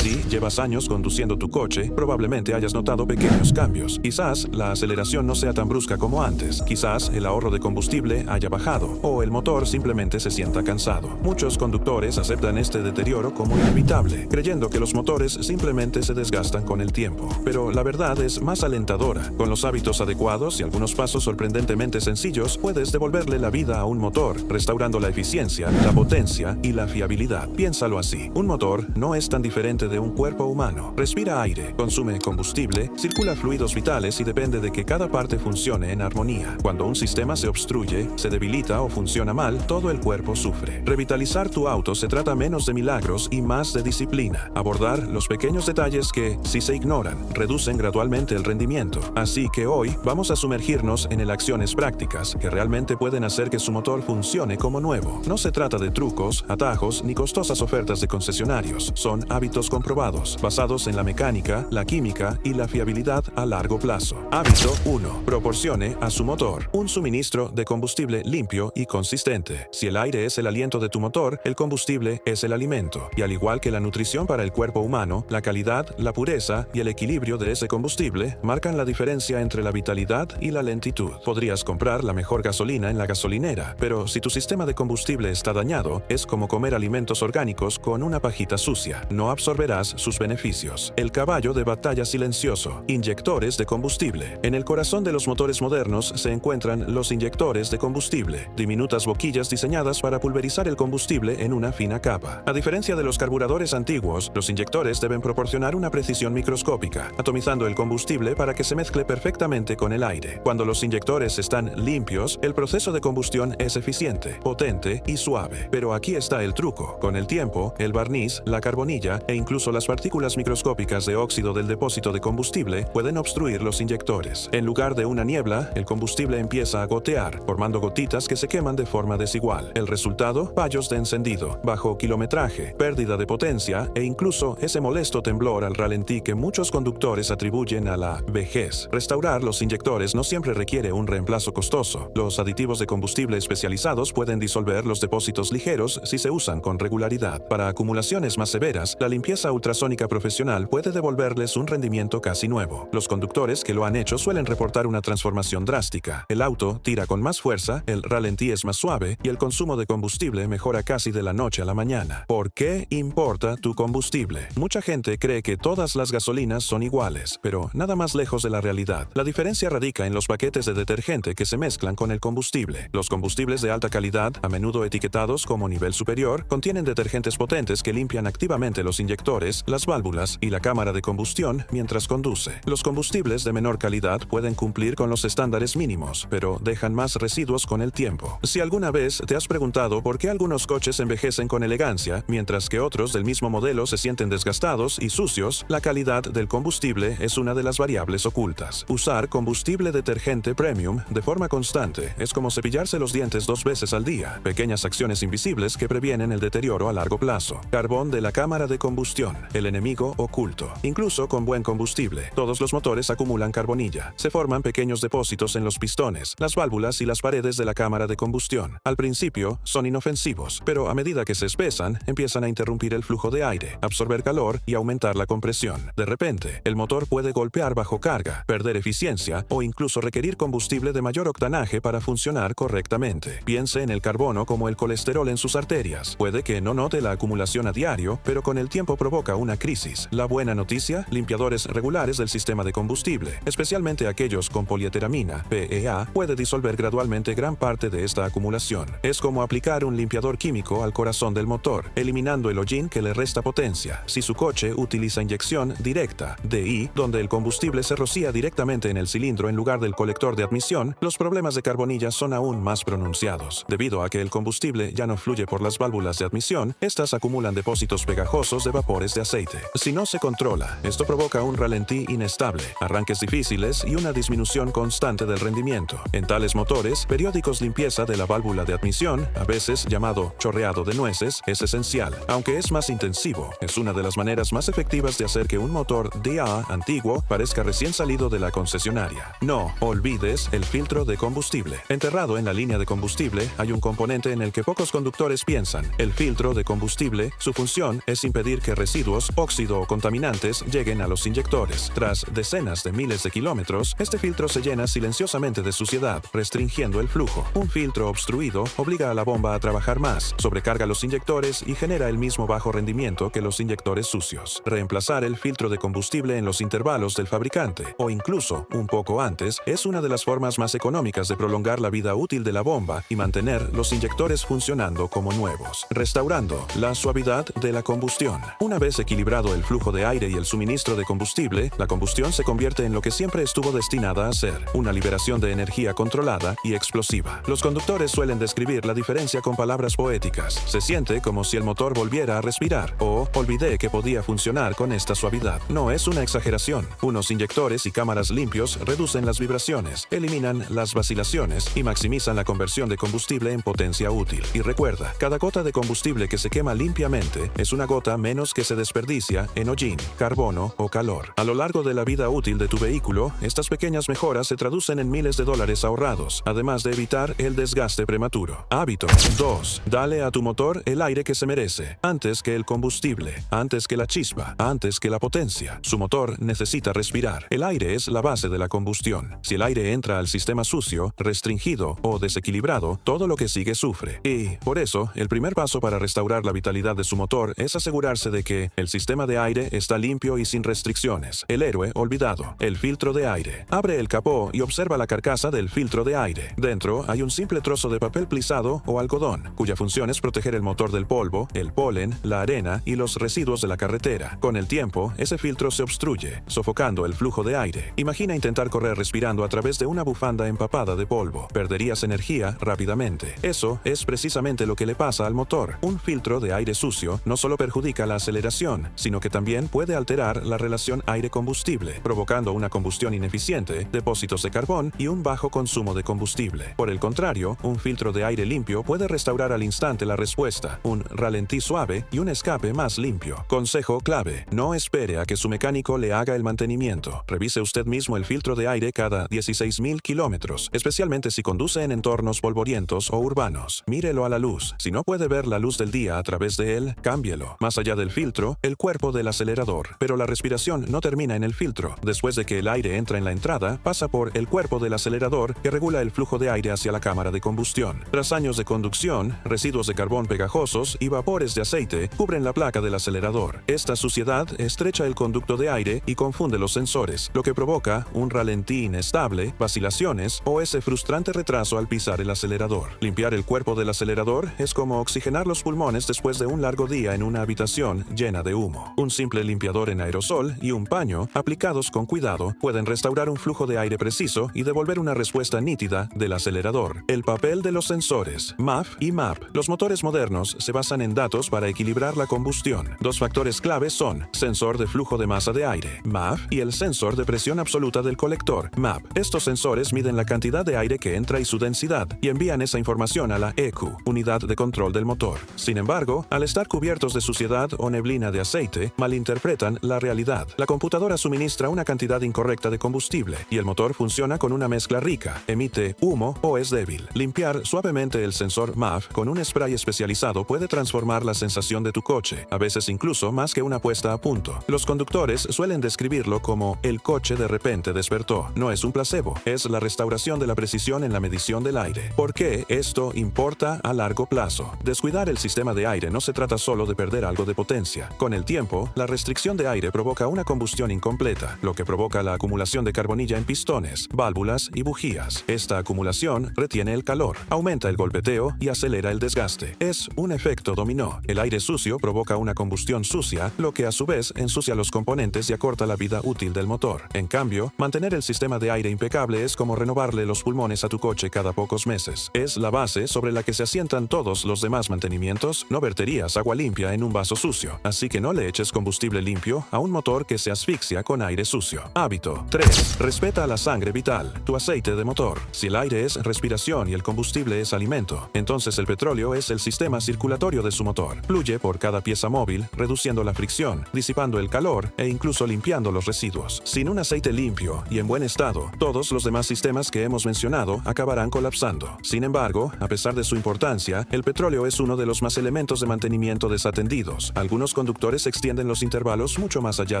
Si llevas años conduciendo tu coche, probablemente hayas notado pequeños cambios. Quizás la aceleración no sea tan brusca como antes, quizás el ahorro de combustible haya bajado, o el motor simplemente se sienta cansado. Muchos conductores aceptan este deterioro como inevitable, creyendo que los motores simplemente se desgastan con el tiempo. Pero la verdad es más alentadora. Con los hábitos adecuados y algunos pasos sorprendentemente sencillos, puedes devolverle la vida a un motor, restaurando la eficiencia, la potencia y la fiabilidad. Piénsalo así. Un motor no es tan diferente de un cuerpo humano. Respira aire, consume combustible, circula fluidos vitales y depende de que cada parte funcione en armonía. Cuando un sistema se obstruye, se debilita o funciona mal, todo el cuerpo sufre. Revitalizar tu auto se trata menos de milagros y más de disciplina. Abordar los pequeños detalles que, si se ignoran, reducen gradualmente el rendimiento. Así que hoy vamos a sumergirnos en acciones prácticas que realmente pueden hacer que su motor funcione como nuevo. No se trata de trucos, atajos ni costosas ofertas de concesionarios. Son hábitos comprobados, basados en la mecánica, la química y la fiabilidad a largo plazo. Hábito 1. Proporcione a su motor un suministro de combustible limpio y consistente. Si el aire es el aliento de tu motor, el combustible es el alimento. Y al igual que la nutrición para el cuerpo humano, la calidad, la pureza y el equilibrio de ese combustible marcan la diferencia entre la vitalidad y la lentitud. Podrías comprar la mejor gasolina en la gasolinera, pero si tu sistema de combustible está dañado, es como comer alimentos orgánicos con una pajita sucia. No absorberás sus beneficios. El caballo de batalla silencioso. Inyectores de combustible. En el corazón de los motores modernos se encuentran los inyectores de combustible, diminutas boquillas diseñadas para pulverizar el combustible en una fina capa. A diferencia de los carburadores antiguos, los inyectores deben proporcionar una precisión microscópica, atomizando el combustible para que se mezcle perfectamente con el aire. Cuando los inyectores están limpios, el proceso de combustión es eficiente, potente y suave. Pero aquí está el truco. Con el tiempo, el barniz, la carbonilla e incluso las partículas microscópicas de óxido del depósito de combustible pueden obstruir los inyectores. En lugar de una niebla, el combustible empieza a gotear, formando gotitas que se queman de forma desigual. El resultado, fallos de encendido, bajo kilometraje, pérdida de potencia e incluso ese molesto temblor al ralentí que muchos conductores atribuyen a la vejez. Restaurar los inyectores no siempre requiere un reemplazo costoso. Los aditivos de combustible especializados pueden disolver los depósitos ligeros si se usan con regularidad. Para acumulaciones más severas, la limpieza ultrasónica profesional puede devolverles un rendimiento casi nuevo. Los conductores que lo han hecho suelen reportar una transformación drástica. El auto tira con más fuerza, el ralentí es más suave y el consumo de combustible mejora casi de la noche a la mañana. ¿Por qué importa tu combustible? Mucha gente cree que todas las gasolinas son iguales, pero nada más lejos de la realidad. La diferencia radica en los paquetes de detergente que se mezclan con el combustible. Los combustibles de alta calidad, a menudo etiquetados como nivel superior, contienen detergentes potentes que limpian activamente los inyectores, las válvulas y la cámara de combustión mientras conduce. Los combustibles de menor calidad pueden cumplir con los estándares mínimos, pero dejan más residuos con el tiempo. Si alguna vez te has preguntado por qué algunos coches envejecen con elegancia, mientras que otros del mismo modelo se sienten desgastados y sucios, la calidad del combustible es una de las variables ocultas. Usar combustible detergente premium de forma constante es como cepillarse los dientes 2 veces al día, pequeñas acciones invisibles que previenen el deterioro a largo plazo. Carbón de la cámara de combustión, el enemigo oculto. Incluso con buen combustible, todos los motores acumulan carbonilla. Se forman pequeños depósitos en los pistones, las válvulas y las paredes de la cámara de combustión. Al principio son inofensivos, pero a medida que se espesan, empiezan a interrumpir el flujo de aire, absorber calor y aumentar la compresión. De repente, el motor puede golpear bajo carga, perder eficiencia o incluso requerir combustible de mayor octanaje para funcionar correctamente. Piense en el carbono como el colesterol en sus arterias. Puede que no note la acumulación a diario, pero con el tiempo provoca una crisis. La buena noticia, limpiadores regulares del sistema de combustible, especialmente aquellos con polieteramina, PEA, puede disolver gradualmente gran parte de esta acumulación. Es como aplicar un limpiador químico al corazón del motor, eliminando el hollín que le resta potencia. Si su coche utiliza inyección directa, DI, donde el combustible se rocía directamente en el cilindro en lugar del colector de admisión, los problemas de carbonilla son aún más pronunciados. Debido a que el combustible ya no fluye por las válvulas de admisión, estas acumulan depósitos pegajosos de vapores de aceite. Si no se controla, esto provoca un ralentí inestable, arranques difíciles y una disminución constante del rendimiento. En tales motores, periódicos limpieza de la válvula de admisión, a veces llamado chorreado de nueces, es esencial. Aunque es más intensivo, es una de las maneras más efectivas de hacer que un motor DA antiguo parezca recién salido de la concesionaria. No olvides el filtro de combustible. Enterrado en la línea de combustible, hay un componente en el que pocos conductores piensan. El filtro de combustible, su función es impedir que residuos, óxido o contaminantes lleguen a los inyectores. Tras decenas de miles de kilómetros, este filtro se llena silenciosamente de suciedad, restringiendo el flujo. Un filtro obstruido obliga a la bomba a trabajar más, sobrecarga los inyectores y genera el mismo bajo rendimiento que los inyectores sucios. Reemplazar el filtro de combustible en los intervalos del fabricante, o incluso un poco antes, es una de las formas más económicas de prolongar la vida útil de la bomba y mantener los inyectores funcionando como nuevos. Restaurando la suavidad de la combustión. Una vez equilibrado el flujo de aire y el suministro de combustible, la combustión se convierte en lo que siempre estuvo destinada a ser, una liberación de energía controlada y explosiva. Los conductores suelen describir la diferencia con palabras poéticas. Se siente como si el motor volviera a respirar, o olvidé que podía funcionar con esta suavidad. No es una exageración. Unos inyectores y cámaras limpios reducen las vibraciones, eliminan las vacilaciones y maximizan la conversión de combustible en potencia útil. Y recuerda, cada gota de combustible que se quema limpiamente es una gota menos que se desperdicia en hollín, carbono o calor. A lo largo de la vida útil de tu vehículo, estas pequeñas mejoras se traducen en miles de dólares ahorrados, además de evitar el desgaste prematuro. Hábito 2. Dale a tu motor el aire que se merece, antes que el combustible, antes que la chispa, antes que la potencia. Su motor necesita respirar. El aire es la base de la combustión. Si el aire entra al sistema sucio, restringido o desequilibrado, todo lo que sigue sufre. Y, por eso, el primer paso para restaurar la vitalidad de su motor es asegurarse de que el sistema de aire está limpio y sin restricciones. El héroe olvidado. El filtro de aire. Abre el capó y observa la carcasa del filtro de aire. Dentro hay un simple trozo de papel plisado o algodón, cuya función es proteger el motor del polvo, el polen, la arena y los residuos de la carretera. Con el tiempo, ese filtro se obstruye, sofocando el flujo de aire. Imagina intentar correr respirando a través de una bufanda empapada de polvo. Perderías energía rápidamente. Eso es precisamente lo que le pasa al motor. Un filtro de aire sucio no solo perjudica la aceleración, sino que también puede alterar la relación aire-combustible, provocando una combustión ineficiente, depósitos de carbón y un bajo consumo de combustible. Por el contrario, un filtro de aire limpio puede restaurar al instante la respuesta, un ralentí suave y un escape más limpio. Consejo clave: no espere a que su mecánico le haga el mantenimiento. Revise usted mismo el filtro de aire cada 16,000 kilómetros, especialmente si conduce en entornos polvorientos o urbanos. Mírelo a la luz. Si no puede ver la luz del día a través de él, cámbielo. Más allá del filtro, el cuerpo del acelerador. Pero la respiración no termina en el filtro. Después de que el aire entra en la entrada, pasa por el cuerpo del acelerador que regula el flujo de aire hacia la cámara de combustión. Tras años de conducción, residuos de carbón pegajosos y vapores de aceite cubren la placa del acelerador. Esta suciedad estrecha el conducto de aire y confunde los sensores, lo que provoca un ralentí inestable, vacilaciones o ese frustrante retraso al pisar el acelerador. Limpiar el cuerpo del acelerador es como oxigenar los pulmones después de un largo día en una habitación llena de humo. Un simple limpiador en aerosol y un paño, aplicados con cuidado, pueden restaurar un flujo de aire preciso y devolver una respuesta nítida del acelerador. El papel de los sensores, MAF y MAP. Los motores modernos se basan en datos para equilibrar la combustión. Dos factores claves son sensor de flujo de masa de aire, MAF, y el sensor de presión absoluta del colector, MAP. Estos sensores miden la cantidad de aire que entra y su densidad, y envían esa información a la ECU, unidad de control del motor. Sin embargo, al estar cubiertos de suciedad o neblina de aceite, malinterpretan la realidad. La computadora suministra una cantidad incorrecta de combustible, y el motor funciona con una mezcla rica, emite humo o es débil. Limpiar suavemente el sensor MAF con un spray especializado puede transformar la sensación de tu coche, a veces incluso más que una puesta a punto. Los conductores suelen describirlo como el coche de repente despertó. No es un placebo, es la restauración de la precisión en la medición del aire. ¿Por qué esto importa a largo plazo? Descuidar el sistema de aire no se trata solo de perder algo de potencia. Con el tiempo, la restricción de aire provoca una combustión incompleta, lo que provoca la acumulación de carbonilla en pistones, válvulas y bujías. Esta acumulación retiene el calor, aumenta el golpeteo y acelera el desgaste. Es un efecto dominó. El aire sucio provoca una combustión sucia, lo que a su vez ensucia los componentes y acorta la vida útil del motor. En cambio, mantener el sistema de aire impecable es como renovarle los pulmones a tu coche cada pocos meses. Es la base sobre la que se asientan todos los demás mantenimientos. No verterías agua limpia en un vaso sucio, así que no le eches combustible limpio a un motor que se asfixia con aire sucio. Hábito 3. Respeta la sangre vital, tu aceite de motor. Si el aire es respiración y el combustible es alimento, entonces el petróleo es el sistema circulatorio de su motor. Fluye por cada pieza móvil, reduciendo la fricción, disipando el calor e incluso limpiando los residuos. Sin un aceite limpio y en buen estado, todos los demás sistemas que hemos mencionado acabarán colapsando. Sin embargo, a pesar de su importancia, el petróleo es uno de los más elementos de mantenimiento desatendidos. Algunos conductores extienden los intervalos mucho más allá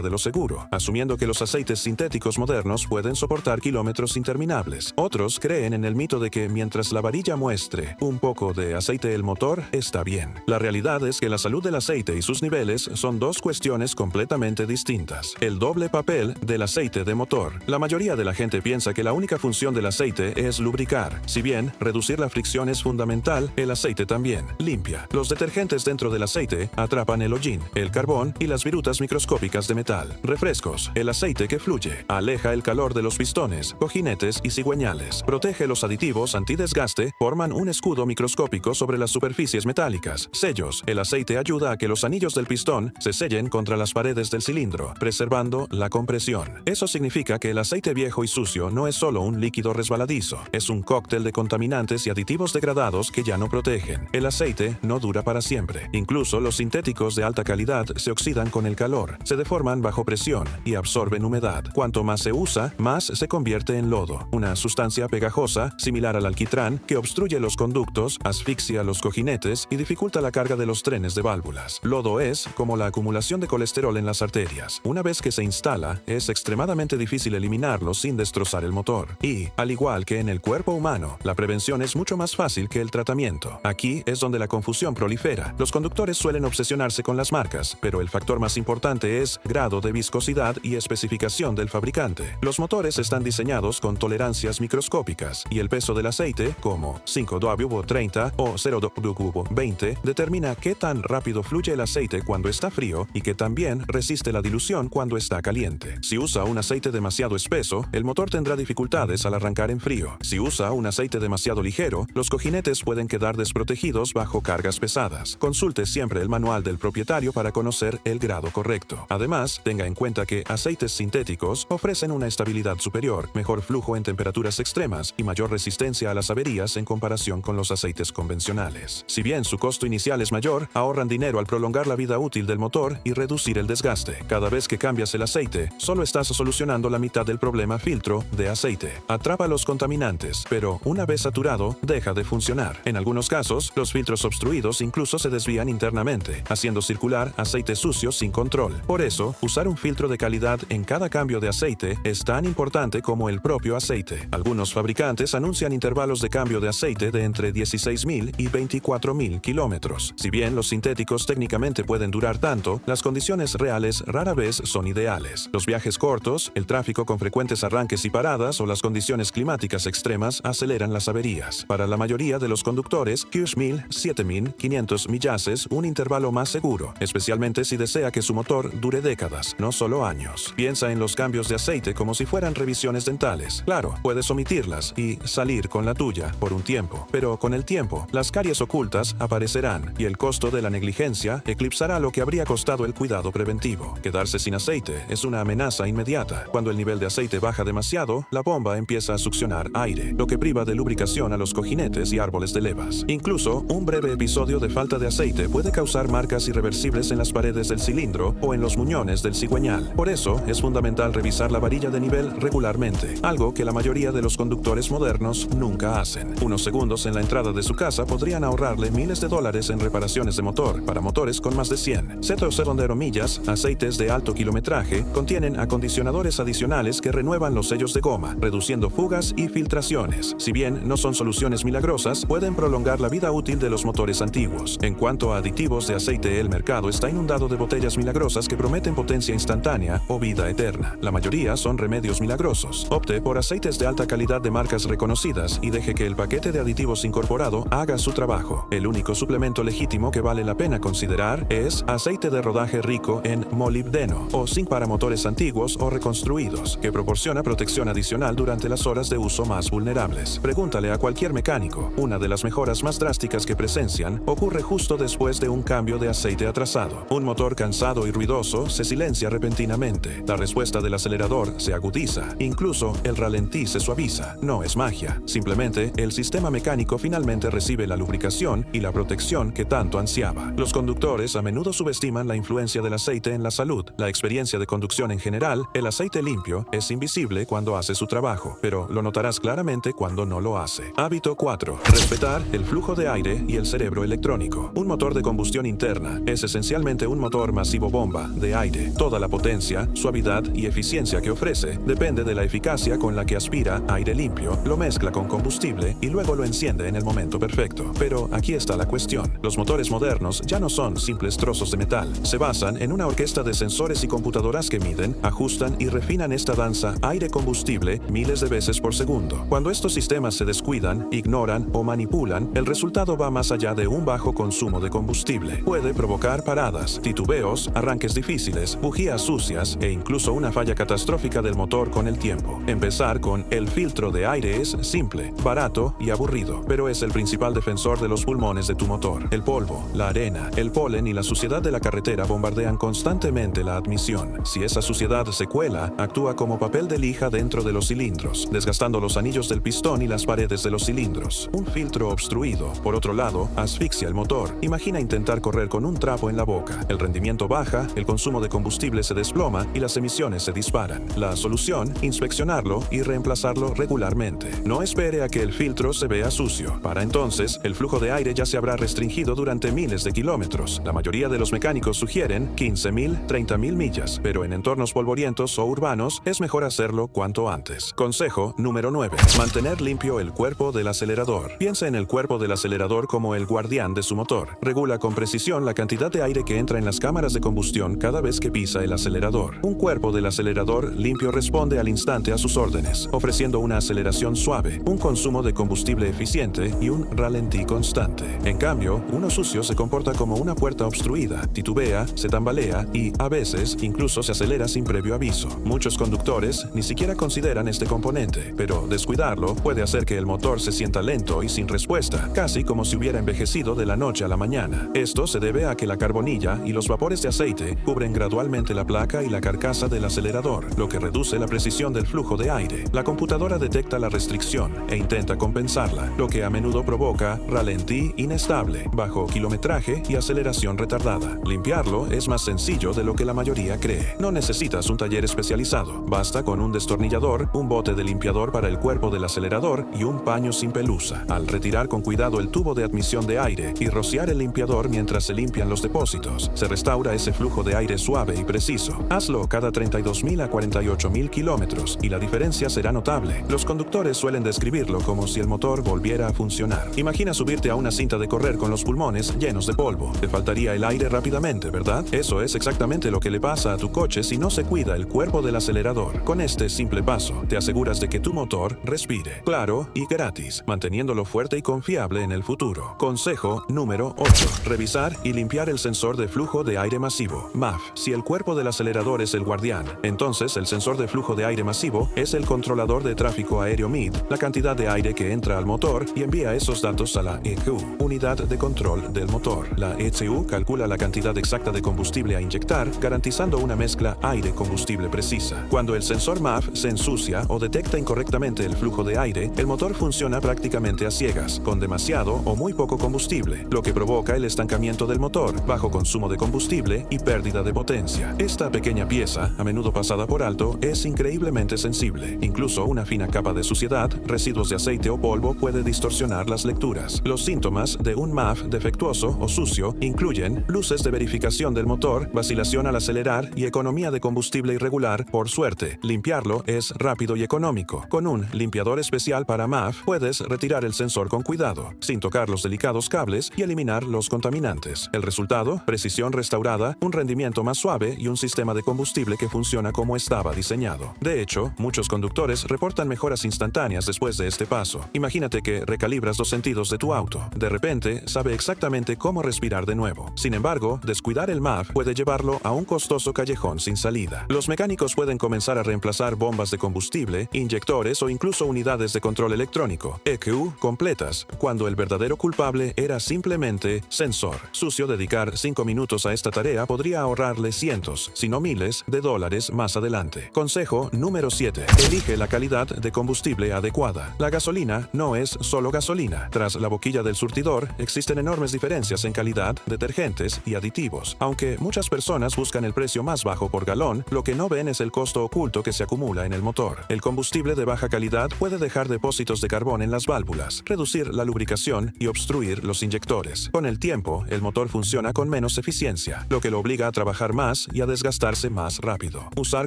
de lo seguro, asumiendo que los aceites sintéticos modernos pueden soportar kilómetros interminables. Otros creen en el mito de que mientras la varilla muestre un poco de aceite el motor está bien. La realidad es que la salud del aceite y sus niveles son dos cuestiones completamente distintas. El doble papel del aceite de motor. La mayoría de la gente piensa que la única función del aceite es lubricar. Si bien reducir la fricción es fundamental, el aceite también limpia. Los detergentes dentro del aceite atrapan el hollín, el carbón y las virutas microscópicas de metal. Refrescos. El aceite que fluye aleja el calor de los pistones, cojinetes y cigüeñales. Protege los aditivos antidesgaste, forman un escudo microscópico sobre las superficies metálicas. Sellos. El aceite ayuda a que los anillos del pistón se sellen contra las paredes del cilindro, preservando la compresión. Eso significa que el aceite viejo y sucio no es solo un líquido resbaladizo, es un cóctel de contaminantes y aditivos degradados que ya no protegen. El aceite no dura para siempre. Incluso los sintéticos de alta calidad se oxidan con el calor, se deforman bajo presión y absorben humedad. Cuanto más se usa, más se convierte en lodo, una sustancia pegajosa similar al alquitrán que obstruye los conductos, asfixia los cojinetes y dificulta la carga de los trenes de válvulas. Lodo es como la acumulación de colesterol en las arterias. Una vez que se instala, es extremadamente difícil eliminarlo sin destrozar el motor. Y, al igual que en el cuerpo humano, la prevención es mucho más fácil que el tratamiento. Aquí es donde la confusión prolifera. Los conductores suelen obsesionarse con las marcas, pero el factor más importante es grado de viscosidad y especificación del fabricante. Los motores están diseñados con tolerancias microscópicas y el peso del aceite, como 5W30 o 0W20, determina qué tan rápido fluye el aceite cuando está frío y que también resiste la dilución cuando está caliente. Si usa un aceite demasiado espeso, el motor tendrá dificultades al arrancar en frío. Si usa un aceite demasiado ligero, los cojinetes pueden quedar desprotegidos bajo cargas pesadas. Consulte siempre el manual del propietario para conocer el grado correcto. Además, tenga en cuenta que aceites sintéticos ofrecen una estabilidad superior, mejor flujo en temperaturas extremas y mayor resistencia a las averías en comparación con los aceites convencionales. Si bien su costo inicial es mayor, ahorran dinero al prolongar la vida útil del motor y reducir el desgaste. Cada vez que cambias el aceite, solo estás solucionando la mitad del problema filtro de aceite. Atrapa los contaminantes, pero una vez saturado, deja de funcionar. En algunos casos, los filtros obstruidos incluso se desvían internamente, haciendo circular aceite sucio sin control. Por eso, usar un filtro de calidad en cada cambio de aceite es tan importante como el propio aceite. Algunos fabricantes anuncian intervalos de cambio de aceite de entre 16.000 y 24.000 kilómetros. Si bien los sintéticos técnicamente pueden durar tanto, las condiciones reales rara vez son ideales. Los viajes cortos, el tráfico con frecuentes arranques y paradas o las condiciones climáticas extremas aceleran las averías. Para la mayoría de los conductores, 6.000, 7.500 millas es un intervalo más seguro, especialmente si desea que su motor dure décadas, no solo años. Piensa en los cambios de aceite como si fueran revisiones dentales. Claro, puedes omitirlas y salir con la tuya por un tiempo, pero con el tiempo, las caries ocultas aparecerán y el costo de la negligencia eclipsará lo que habría costado el cuidado preventivo. Quedarse sin aceite es una amenaza inmediata. Cuando el nivel de aceite baja demasiado, la bomba empieza a succionar aire, lo que priva de lubricación a los cojinetes y árboles de levas. Incluso, un breve episodio de falta de aceite puede causar marcas irreversibles en las paredes del cilindro o en los muñones del cigüeñal. Por eso, es fundamental revisar la varilla de nivel regularmente, algo que la mayoría de los conductores modernos nunca hacen. Unos segundos en la entrada de su casa podrían ahorrarle miles de dólares en reparaciones de motor para motores con más de 100. 0,0 millas, aceites de alto kilometraje, contienen acondicionadores adicionales que renuevan los sellos de goma, reduciendo fugas y filtraciones. Si bien no son soluciones milagrosas, pueden prolongar la vida útil de los motores antiguos. En cuanto a aditivos de aceite, el mercado está inundado de botellas milagrosas que prometen potencia instantánea o vida eterna. La mayoría son remedios milagrosos. Opte por aceites de alta calidad de marcas reconocidas y deje que el paquete de aditivos incorporado haga su trabajo. El único suplemento legítimo que vale la pena considerar es aceite de rodaje rico en molibdeno o zinc para motores antiguos o reconstruidos, que proporciona protección adicional durante las horas de uso más vulnerables. Pregúntale a cualquier mecánico. Una de las mejoras más drásticas que presencian ocurre justo después de un cambio de aceite atrasado. Un motor cansado y ruidoso se silencia repentinamente. La respuesta del acelerador se agudiza. Incluso el ralentí se suaviza. No es magia. Simplemente el sistema mecánico finalmente recibe la lubricación y la protección que tanto ansiaba. Los conductores a menudo subestiman la influencia del aceite en la salud. La experiencia de conducción en general, el aceite limpio es invisible cuando hace su trabajo, pero lo notarás claramente cuando no lo hace. Hábito 4. Respetar el flujo de aire y el cerebro electrónico. Un motor de combustión interna es esencial esencialmente un motor masivo bomba de aire. Toda la potencia, suavidad y eficiencia que ofrece depende de la eficacia con la que aspira aire limpio, lo mezcla con combustible y luego lo enciende en el momento perfecto. Pero aquí está la cuestión. Los motores modernos ya no son simples trozos de metal. Se basan en una orquesta de sensores y computadoras que miden, ajustan y refinan esta danza aire-combustible miles de veces por segundo. Cuando estos sistemas se descuidan, ignoran o manipulan, el resultado va más allá de un bajo consumo de combustible. Puede provocar paradas, titubeos, arranques difíciles, bujías sucias e incluso una falla catastrófica del motor con el tiempo. Empezar con el filtro de aire es simple, barato y aburrido, pero es el principal defensor de los pulmones de tu motor. El polvo, la arena, el polen y la suciedad de la carretera bombardean constantemente la admisión. Si esa suciedad se cuela, actúa como papel de lija dentro de los cilindros, desgastando los anillos del pistón y las paredes de los cilindros. Un filtro obstruido, por otro lado, asfixia el motor. Imagina intentar correr con un trapo en la boca. El rendimiento baja, el consumo de combustible se desploma y las emisiones se disparan. La solución, inspeccionarlo y reemplazarlo regularmente. No espere a que el filtro se vea sucio. Para entonces, el flujo de aire ya se habrá restringido durante miles de kilómetros. La mayoría de los mecánicos sugieren 15.000, 30.000 millas, pero en entornos polvorientos o urbanos es mejor hacerlo cuanto antes. Consejo número 9. Mantener limpio el cuerpo del acelerador. Piensa en el cuerpo del acelerador como el guardián de su motor. Regula con precisión la cantidad de aire que entra en las cámaras de combustión cada vez que pisa el acelerador. Un cuerpo del acelerador limpio responde al instante a sus órdenes, ofreciendo una aceleración suave, un consumo de combustible eficiente y un ralentí constante. En cambio, uno sucio se comporta como una puerta obstruida, titubea, se tambalea y, a veces, incluso se acelera sin previo aviso. Muchos conductores ni siquiera consideran este componente, pero descuidarlo puede hacer que el motor se sienta lento y sin respuesta, casi como si hubiera envejecido de la noche a la mañana. Esto se debe a que la carbonilla y los vapores de aceite cubren gradualmente la placa y la carcasa del acelerador, lo que reduce la precisión del flujo de aire. La computadora detecta la restricción e intenta compensarla, lo que a menudo provoca ralentí inestable, bajo kilometraje y aceleración retardada. Limpiarlo es más sencillo de lo que la mayoría cree. No necesitas un taller especializado. Basta con un destornillador, un bote de limpiador para el cuerpo del acelerador y un paño sin pelusa. Al retirar con cuidado el tubo de admisión de aire y rociar el limpiador mientras se limpian los depósitos, se restaura ese flujo de aire suave y preciso. Hazlo cada 32.000 a 48.000 kilómetros y la diferencia será notable. Los conductores suelen describirlo como si el motor volviera a funcionar. Imagina subirte a una cinta de correr con los pulmones llenos de polvo. Te faltaría el aire rápidamente, ¿verdad? Eso es exactamente lo que le pasa a tu coche si no se cuida el cuerpo del acelerador. Con este simple paso, te aseguras de que tu motor respire. Claro y gratis, manteniéndolo fuerte y confiable en el futuro. Consejo número 8. Revisar y limpiar el sensor de flujo de aire masivo, MAF. Si el cuerpo del acelerador es el guardián, entonces el sensor de flujo de aire masivo es el controlador de tráfico aéreo MID, la cantidad de aire que entra al motor y envía esos datos a la ECU, unidad de control del motor. La ECU calcula la cantidad exacta de combustible a inyectar, garantizando una mezcla aire-combustible precisa. Cuando el sensor MAF se ensucia o detecta incorrectamente el flujo de aire, el motor funciona prácticamente a ciegas, con demasiado o muy poco combustible, lo que provoca el estancamiento del motor, bajo consumo de combustible y pérdida de potencia. Esta pequeña pieza, a menudo pasada por alto, es increíblemente sensible. Incluso una fina capa de suciedad, residuos de aceite o polvo puede distorsionar las lecturas. Los síntomas de un MAF defectuoso o sucio incluyen luces de verificación del motor, vacilación al acelerar y economía de combustible irregular. Por suerte, limpiarlo es rápido y económico. Con un limpiador especial para MAF, puedes retirar el sensor con cuidado, sin tocar los delicados cables y eliminar los contaminantes. El resultado, precisión restaurada, un rendimiento más suave y un sistema de combustible que funciona como estaba diseñado. De hecho, muchos conductores reportan mejoras instantáneas después de este paso. Imagínate que recalibras los sentidos de tu auto. De repente, sabe exactamente cómo respirar de nuevo. Sin embargo, descuidar el MAF puede llevarlo a un costoso callejón sin salida. Los mecánicos pueden comenzar a reemplazar bombas de combustible, inyectores o incluso unidades de control electrónico, ECU, completas, cuando el verdadero culpable era simplemente sensor. Sucio, dedicar 5 minutos a esta tarea podría ahorrarle cientos, si no miles, de dólares más adelante. Consejo número 7. Elige la calidad de combustible adecuada. La gasolina no es solo gasolina. Tras la boquilla del surtidor, existen enormes diferencias en calidad, detergentes y aditivos. Aunque muchas personas buscan el precio más bajo por galón, lo que no ven es el costo oculto que se acumula en el motor. El combustible de baja calidad puede dejar depósitos de carbón en las válvulas, reducir la lubricación y obstruir los inyectores. Con el tiempo, el motor funciona con menos menos eficiencia, lo que lo obliga a trabajar más y a desgastarse más rápido. Usar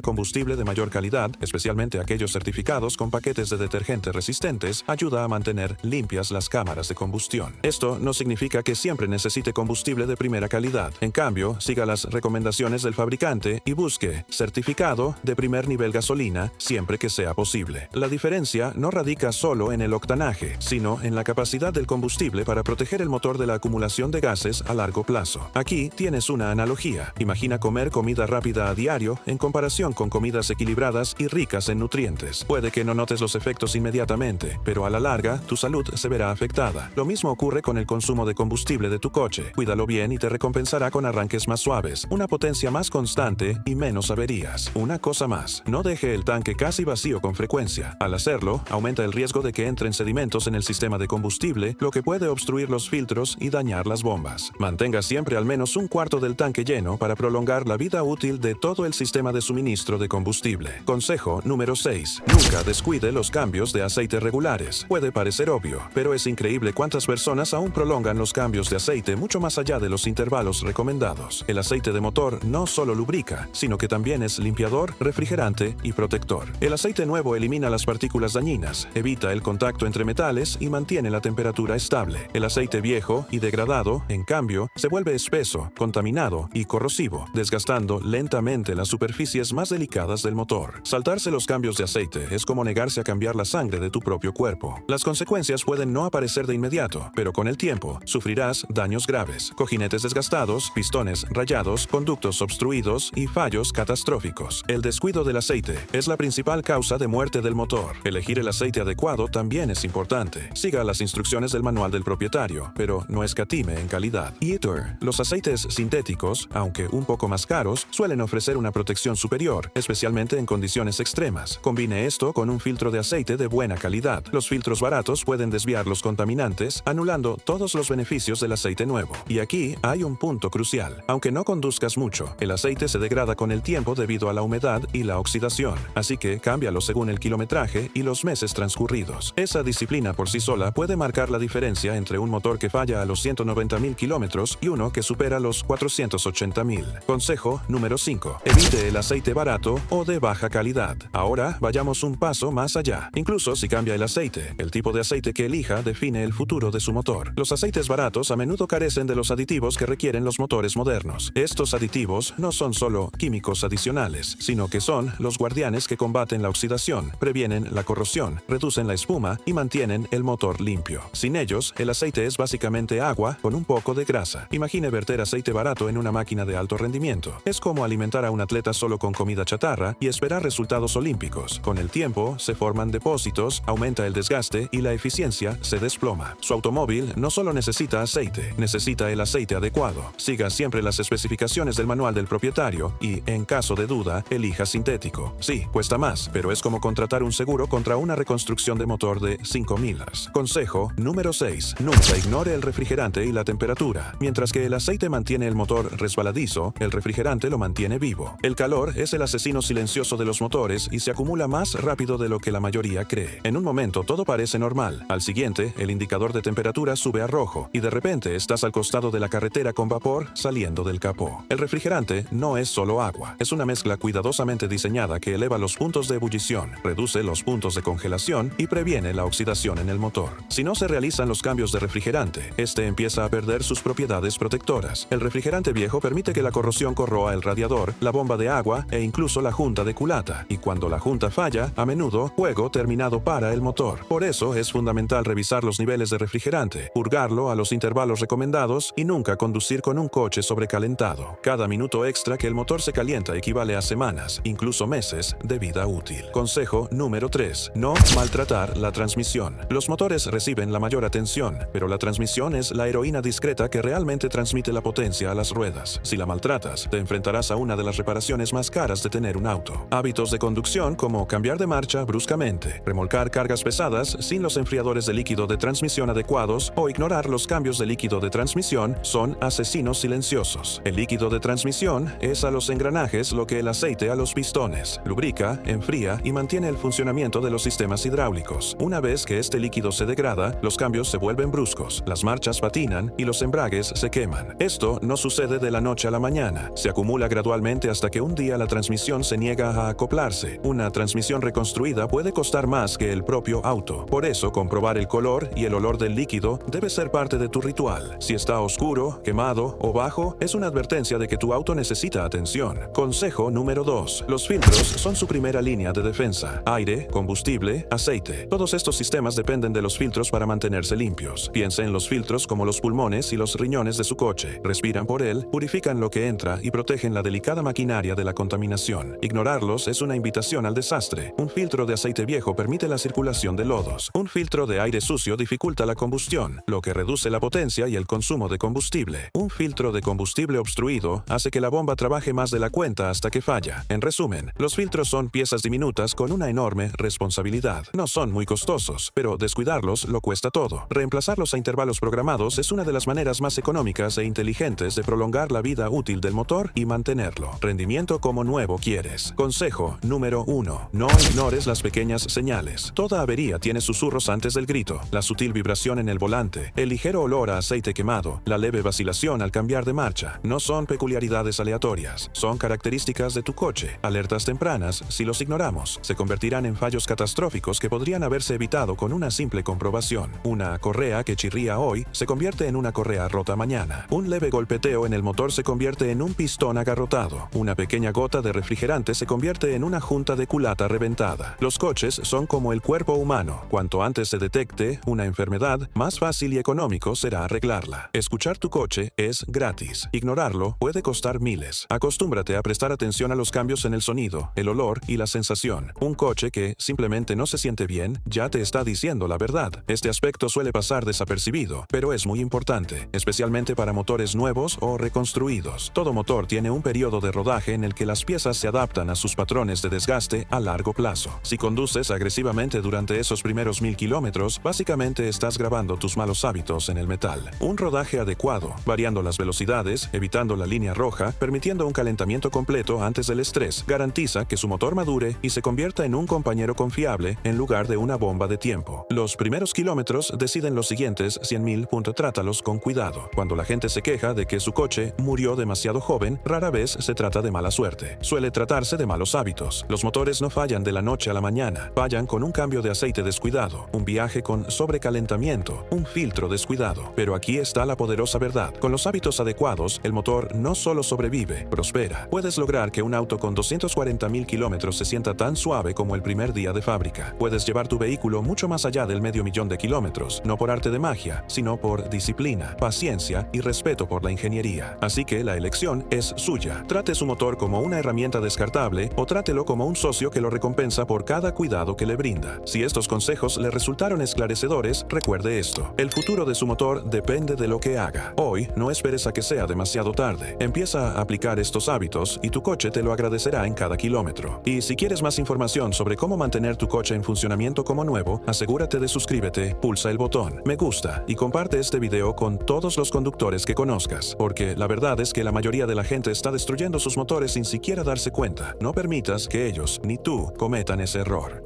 combustible de mayor calidad, especialmente aquellos certificados con paquetes de detergente resistentes, ayuda a mantener limpias las cámaras de combustión. Esto no significa que siempre necesite combustible de primera calidad. En cambio, siga las recomendaciones del fabricante y busque certificado de primer nivel gasolina siempre que sea posible. La diferencia no radica solo en el octanaje, sino en la capacidad del combustible para proteger el motor de la acumulación de gases a largo plazo. Aquí tienes una analogía. Imagina comer comida rápida a diario en comparación con comidas equilibradas y ricas en nutrientes. Puede que no notes los efectos inmediatamente, pero a la larga tu salud se verá afectada. Lo mismo ocurre con el consumo de combustible de tu coche. Cuídalo bien y te recompensará con arranques más suaves, una potencia más constante y menos averías. Una cosa más, no deje el tanque casi vacío con frecuencia. Al hacerlo, aumenta el riesgo de que entren sedimentos en el sistema de combustible, lo que puede obstruir los filtros y dañar las bombas. Mantenga siempre al menos un cuarto del tanque lleno para prolongar la vida útil de todo el sistema de suministro de combustible. Consejo número 6. Nunca descuide los cambios de aceite regulares. Puede parecer obvio, pero es increíble cuántas personas aún prolongan los cambios de aceite mucho más allá de los intervalos recomendados. El aceite de motor no solo lubrica, sino que también es limpiador, refrigerante y protector. El aceite nuevo elimina las partículas dañinas, evita el contacto entre metales y mantiene la temperatura estable. El aceite viejo y degradado, en cambio, se vuelve espeso, contaminado y corrosivo, desgastando lentamente las superficies más delicadas del motor. Saltarse los cambios de aceite es como negarse a cambiar la sangre de tu propio cuerpo. Las consecuencias pueden no aparecer de inmediato, pero con el tiempo sufrirás daños graves, cojinetes desgastados, pistones rayados, conductos obstruidos y fallos catastróficos. El descuido del aceite es la principal causa de muerte del motor. Elegir el aceite adecuado también es importante. Siga las instrucciones del manual del propietario, pero no escatime en calidad. Eater. Los aceites sintéticos, aunque un poco más caros, suelen ofrecer una protección superior, especialmente en condiciones extremas. Combine esto con un filtro de aceite de buena calidad. Los filtros baratos pueden desviar los contaminantes, anulando todos los beneficios del aceite nuevo. Y aquí hay un punto crucial. Aunque no conduzcas mucho, el aceite se degrada con el tiempo debido a la humedad y la oxidación, así que cámbialo según el kilometraje y los meses transcurridos. Esa disciplina por sí sola puede marcar la diferencia entre un motor que falla a los 190.000 kilómetros y uno que supera los 480.000. Consejo número 5. Evite el aceite barato o de baja calidad. Ahora vayamos un paso más allá. Incluso si cambia el aceite, el tipo de aceite que elija define el futuro de su motor. Los aceites baratos a menudo carecen de los aditivos que requieren los motores modernos. Estos aditivos no son solo químicos adicionales, sino que son los guardianes que combaten la oxidación, previenen la corrosión, reducen la espuma y mantienen el motor limpio. Sin ellos, el aceite es básicamente agua con un poco de grasa. Imagine verter aceite barato en una máquina de alto rendimiento. Es como alimentar a un atleta solo con comida chatarra y esperar resultados olímpicos. Con el tiempo, se forman depósitos, aumenta el desgaste y la eficiencia se desploma. Su automóvil no solo necesita aceite, necesita el aceite adecuado. Siga siempre las especificaciones del manual del propietario y, en caso de duda, elija sintético. Sí, cuesta más, pero es como contratar un seguro contra una reconstrucción de motor de 5 millas. Consejo número 6. Nunca ignore el refrigerante y la temperatura. Mientras que el aceite mantiene el motor resbaladizo, el refrigerante lo mantiene vivo. El calor es el asesino silencioso de los motores y se acumula más rápido de lo que la mayoría cree. En un momento todo parece normal. Al siguiente, el indicador de temperatura sube a rojo y de repente estás al costado de la carretera con vapor saliendo del capó. El refrigerante no es solo agua. Es una mezcla cuidadosamente diseñada que eleva los puntos de ebullición, reduce los puntos de congelación y previene la oxidación en el motor. Si no se realizan los cambios de refrigerante, este empieza a perder sus propiedades protectoras. El refrigerante viejo permite que la corrosión corroa el radiador, la bomba de agua e incluso la junta de culata. Y cuando la junta falla, a menudo, juego terminado para el motor. Por eso es fundamental revisar los niveles de refrigerante, purgarlo a los intervalos recomendados y nunca conducir con un coche sobrecalentado. Cada minuto extra que el motor se calienta equivale a semanas, incluso meses, de vida útil. Consejo número 3. No maltratar la transmisión. Los motores reciben la mayor atención, pero la transmisión es la heroína discreta que realmente transmite la potencia a las ruedas. Si la maltratas, te enfrentarás a una de las reparaciones más caras de tener un auto. Hábitos de conducción como cambiar de marcha bruscamente, remolcar cargas pesadas sin los enfriadores de líquido de transmisión adecuados o ignorar los cambios de líquido de transmisión son asesinos silenciosos. El líquido de transmisión es a los engranajes lo que el aceite a los pistones. Lubrica, enfría y mantiene el funcionamiento de los sistemas hidráulicos. Una vez que este líquido se degrada, los cambios se vuelven bruscos, las marchas patinan y los embragues se queman. Esto no sucede de la noche a la mañana. Se acumula gradualmente hasta que un día la transmisión se niega a acoplarse. Una transmisión reconstruida puede costar más que el propio auto. Por eso, comprobar el color y el olor del líquido debe ser parte de tu ritual. Si está oscuro, quemado o bajo, es una advertencia de que tu auto necesita atención. Consejo número 2. Los filtros son su primera línea de defensa. Aire, combustible, aceite. Todos estos sistemas dependen de los filtros para mantenerse limpios. Piense en los filtros como los pulmones y los riñones de su coche. Respiran por él, purifican lo que entra y protegen la delicada maquinaria de la contaminación. Ignorarlos es una invitación al desastre. Un filtro de aceite viejo permite la circulación de lodos. Un filtro de aire sucio dificulta la combustión, lo que reduce la potencia y el consumo de combustible. Un filtro de combustible obstruido hace que la bomba trabaje más de la cuenta hasta que falla. En resumen, los filtros son piezas diminutas con una enorme responsabilidad. No son muy costosos, pero descuidarlos lo cuesta todo. Reemplazarlos a intervalos programados es una de las maneras más económicas e inteligentes de prolongar la vida útil del motor y mantenerlo. Rendimiento como nuevo quieres. Consejo número 1. No ignores las pequeñas señales. Toda avería tiene susurros antes del grito. La sutil vibración en el volante, el ligero olor a aceite quemado, la leve vacilación al cambiar de marcha. No son peculiaridades aleatorias. Son características de tu coche. Alertas tempranas, si los ignoramos, se convertirán en fallos catastróficos que podrían haberse evitado con una simple comprobación. Una correa que chirría hoy se convierte en una correa rota mañana. Un leve golpeteo en el motor se convierte en un pistón agarrotado. Una pequeña gota de refrigerante se convierte en una junta de culata reventada. Los coches son como el cuerpo humano. Cuanto antes se detecte una enfermedad, más fácil y económico será arreglarla. Escuchar tu coche es gratis. Ignorarlo puede costar miles. Acostúmbrate a prestar atención a los cambios en el sonido, el olor y la sensación. Un coche que simplemente no se siente bien ya te está diciendo la verdad. Este aspecto suele pasar desapercibido, pero es muy importante, especialmente para motores nuevos o reconstruidos. Todo motor tiene un periodo de rodaje en el que las piezas se adaptan a sus patrones de desgaste a largo plazo. Si conduces agresivamente durante esos primeros 1000 kilómetros, básicamente estás grabando tus malos hábitos en el metal. Un rodaje adecuado, variando las velocidades, evitando la línea roja, permitiendo un calentamiento completo antes del estrés, garantiza que su motor madure y se convierta en un compañero confiable en lugar de una bomba de tiempo. Los primeros kilómetros deciden los siguientes 100.000. Trátalos con cuidado. Cuando la gente se queja de que su coche murió demasiado joven, rara vez se trata de mala suerte. Suele tratarse de malos hábitos. Los motores no fallan de la noche a la mañana. Fallan con un cambio de aceite descuidado, un viaje con sobrecalentamiento, un filtro descuidado. Pero aquí está la poderosa verdad. Con los hábitos adecuados, el motor no solo sobrevive, prospera. Puedes lograr que un auto con 240.000 kilómetros se sienta tan suave como el primer día de fábrica. Puedes llevar tu vehículo mucho más allá del 500.000 de kilómetros, no por arte de magia, sino por disciplina, paciencia y respeto por la ingeniería. Así que la elección es suya. Trate su motor como una herramienta descartable o trátelo como un socio que lo recompensa por cada cuidado que le brinda. Si estos consejos le resultaron esclarecedores, recuerde esto: el futuro de su motor depende de lo que haga. Hoy, no esperes a que sea demasiado tarde. Empieza a aplicar estos hábitos y tu coche te lo agradecerá en cada kilómetro. Y si quieres más información sobre cómo mantener tu coche en funcionamiento como nuevo, asegúrate de suscríbete, pulsa el botón me gusta y comparte este video con todos los conductores que conozcas, porque la verdad es que la mayoría de la gente está destruyendo sus motores sin siquiera darse cuenta. No permitas que ellos ni tú cometan ese error.